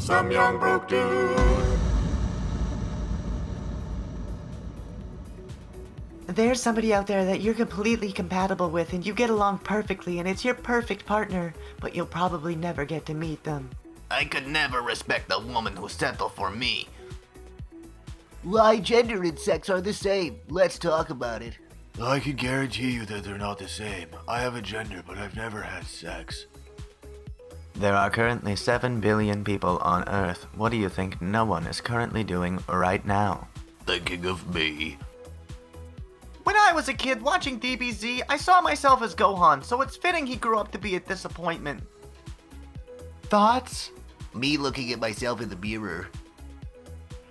some young broke dude. There's somebody out there that you're completely compatible with and you get along perfectly and it's your perfect partner, but you'll probably never get to meet them. I could never respect a woman who settled for me. Why, gender and sex are the same. Let's talk about it. I can guarantee you that they're not the same. I have a gender, but I've never had sex. There are currently 7 billion people on Earth. What do you think no one is currently doing right now? Thinking of me. When I was a kid watching DBZ, I saw myself as Gohan, so it's fitting he grew up to be a disappointment. Thoughts? Me looking at myself in the mirror.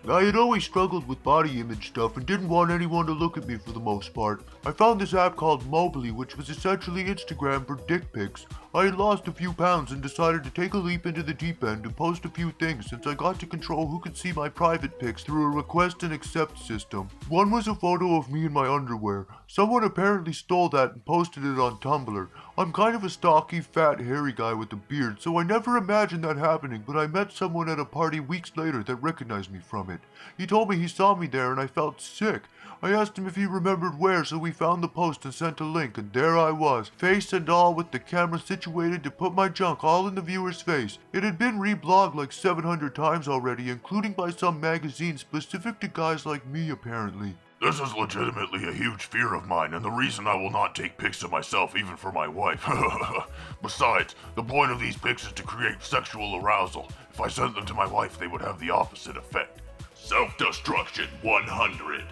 I had always struggled with body image stuff and didn't want anyone to look at me for the most part. I found this app called Mobily, which was essentially Instagram for dick pics. I had lost a few pounds and decided to take a leap into the deep end and post a few things since I got to control who could see my private pics through a request and accept system. One was a photo of me in my underwear. Someone apparently stole that and posted it on Tumblr. I'm kind of a stocky, fat, hairy guy with a beard, so I never imagined that happening, but I met someone at a party weeks later that recognized me from it. He told me he saw me there and I felt sick. I asked him if he remembered where, so we found the post and sent a link, and there I was, face and all, with the camera situated to put my junk all in the viewer's face. It had been reblogged like 700 times already, including by some magazine specific to guys like me apparently. This is legitimately a huge fear of mine, and the reason I will not take pics of myself even for my wife. Besides, the point of these pics is to create sexual arousal. If I sent them to my wife, they would have the opposite effect. Self-destruction 100.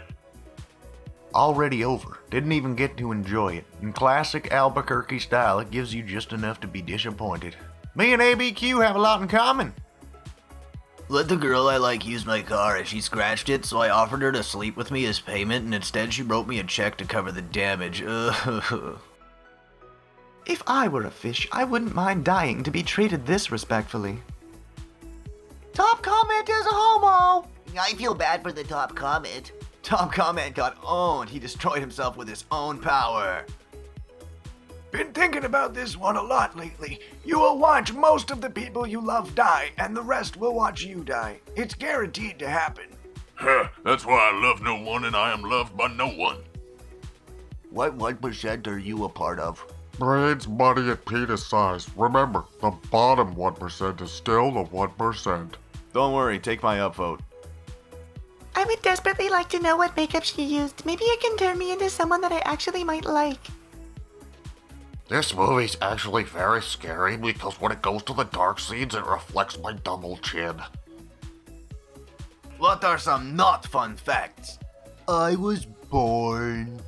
Already over. Didn't even get to enjoy it. In classic Albuquerque style, it gives you just enough to be disappointed. Me and ABQ have a lot in common. Let the girl I like use my car and she scratched it, so I offered her to sleep with me as payment, and instead she wrote me a check to cover the damage. If I were a fish, I wouldn't mind dying to be treated this respectfully. Top comment is a homo! I feel bad for the top comment. Top comment got owned. He destroyed himself with his own power. Been thinking about this one a lot lately. You will watch most of the people you love die, and the rest will watch you die. It's guaranteed to happen. That's why I love no one and I am loved by no one. What 1% are you a part of? Brains, money, and penis size. Remember, the bottom 1% is still the 1%. Don't worry, take my upvote. I would desperately like to know what makeup she used. Maybe it can turn me into someone that I actually might like. This movie's actually very scary because when it goes to the dark scenes, it reflects my double chin. What are some not fun facts? I was born.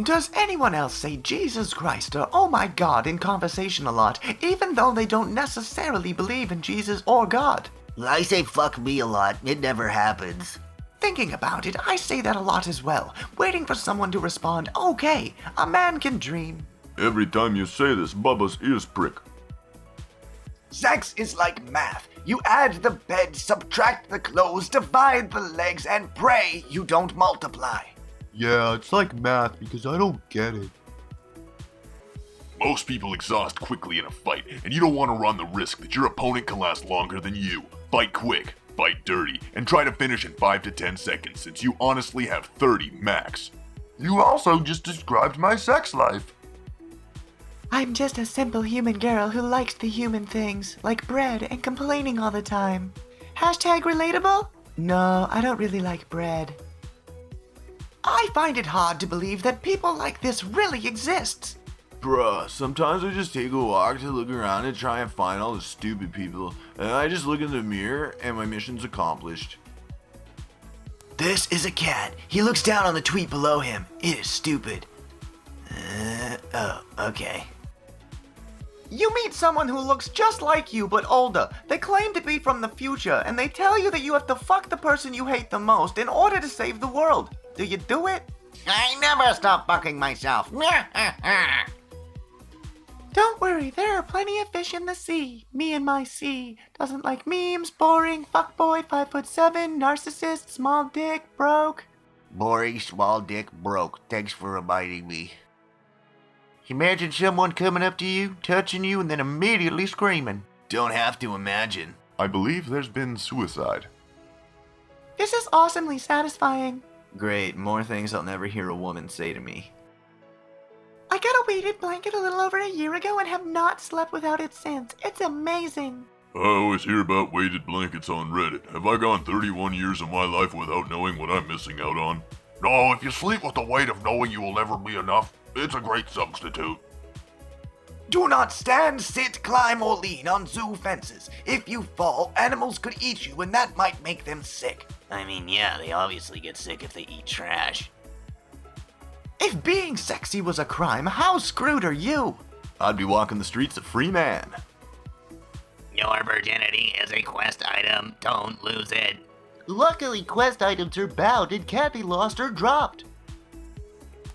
Does anyone else say Jesus Christ or oh my God in conversation a lot, even though they don't necessarily believe in Jesus or God? I say fuck me a lot. It never happens. Thinking about it, I say that a lot as well, waiting for someone to respond, okay, a man can dream. Every time you say this, Bubba's ears prick. Sex is like math. You add the bed, subtract the clothes, divide the legs, and pray you don't multiply. Yeah, it's like math because I don't get it. Most people exhaust quickly in a fight, and you don't want to run the risk that your opponent can last longer than you. Fight quick, fight dirty, and try to finish in 5 to 10 seconds since you honestly have 30 max. You also just described my sex life. I'm just a simple human girl who likes the human things, like bread and complaining all the time. Hashtag relatable? No, I don't really like bread. I find it hard to believe that people like this really exist. Bruh, sometimes I just take a walk to look around and try and find all the stupid people, and I just look in the mirror and my mission's accomplished. This is a cat. He looks down on the tweet below him. It is stupid. Oh, okay. You meet someone who looks just like you but older. They claim to be from the future, and they tell you that you have to fuck the person you hate the most in order to save the world. Do you do it? I never stop fucking myself. Don't worry, there are plenty of fish in the sea. Me and my sea. Doesn't like memes, boring, fuckboy, 5'7", narcissist, small dick, broke. Boring, small dick, broke. Thanks for reminding me. Imagine someone coming up to you, touching you, and then immediately screaming. Don't have to imagine. I believe there's been suicide. This is awesomely satisfying. Great, more things I'll never hear a woman say to me. I got a weighted blanket a little over a year ago and have not slept without it since. It's amazing. I always hear about weighted blankets on Reddit. Have I gone 31 years of my life without knowing what I'm missing out on? No, if you sleep with the weight of knowing you will never be enough, it's a great substitute. Do not stand, sit, climb, or lean on zoo fences. If you fall, animals could eat you, and that might make them sick. I mean, yeah, they obviously get sick if they eat trash. If being sexy was a crime, how screwed are you? I'd be walking the streets a free man. Your virginity is a quest item. Don't lose it. Luckily, quest items are bound and can't be lost or dropped.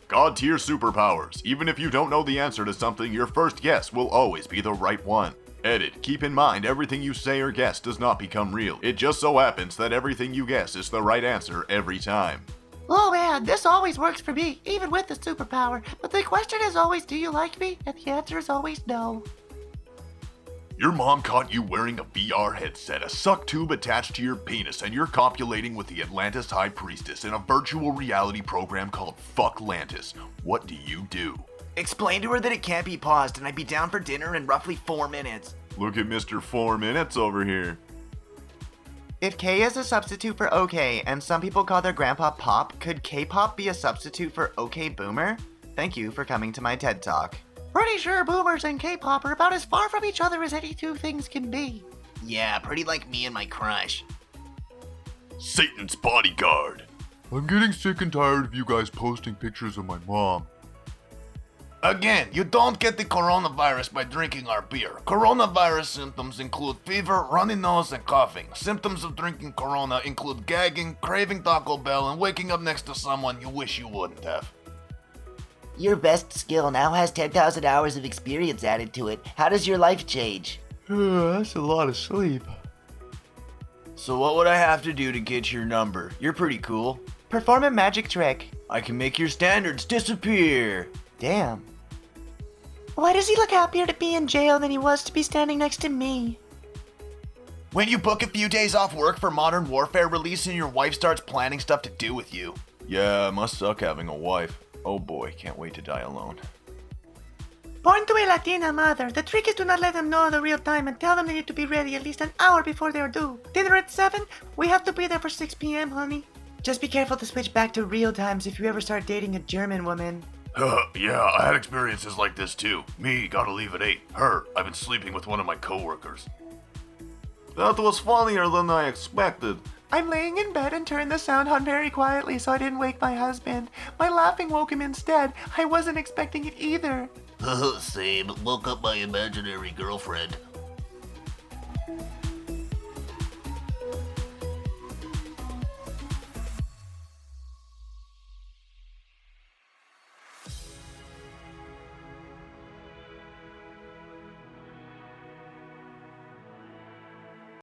God tier superpowers. Even if you don't know the answer to something, your first guess will always be the right one. Edit. Keep in mind, everything you say or guess does not become real. It just so happens that everything you guess is the right answer every time. Oh man, this always works for me, even with the superpower. But the question is always, do you like me? And the answer is always no. Your mom caught you wearing a VR headset, a suck tube attached to your penis, and you're copulating with the Atlantis High Priestess in a virtual reality program called Fucklantis. What do you do? Explain to her that it can't be paused, and I'd be down for dinner in roughly 4 minutes. Look at Mr. 4 Minutes over here. If K is a substitute for OK, and some people call their grandpa Pop, could K-pop be a substitute for OK Boomer? Thank you for coming to my TED Talk. Pretty sure boomers and K-pop are about as far from each other as any two things can be. Yeah, pretty like me and my crush. Satan's bodyguard. I'm getting sick and tired of you guys posting pictures of my mom. Again, you don't get the coronavirus by drinking our beer. Coronavirus symptoms include fever, runny nose, and coughing. Symptoms of drinking Corona include gagging, craving Taco Bell, and waking up next to someone you wish you wouldn't have. Your best skill now has 10,000 hours of experience added to it. How does your life change? That's a lot of sleep. So what would I have to do to get your number? You're pretty cool. Perform a magic trick. I can make your standards disappear. Damn. Why does he look happier to be in jail than he was to be standing next to me? When you book a few days off work for Modern Warfare release and your wife starts planning stuff to do with you. Yeah, it must suck having a wife. Oh boy, can't wait to die alone. Born to a Latina mother, the trick is to not let them know the real time and tell them they need to be ready at least an hour before they're due. Dinner at 7? We have to be there for 6 p.m., honey. Just be careful to switch back to real times if you ever start dating a German woman. Yeah, I had experiences like this too. Me, gotta leave at 8. Her, I've been sleeping with one of my coworkers. That was funnier than I expected. I'm laying in bed and turned the sound on very quietly so I didn't wake my husband. My laughing woke him instead. I wasn't expecting it either. Same. Woke up my imaginary girlfriend.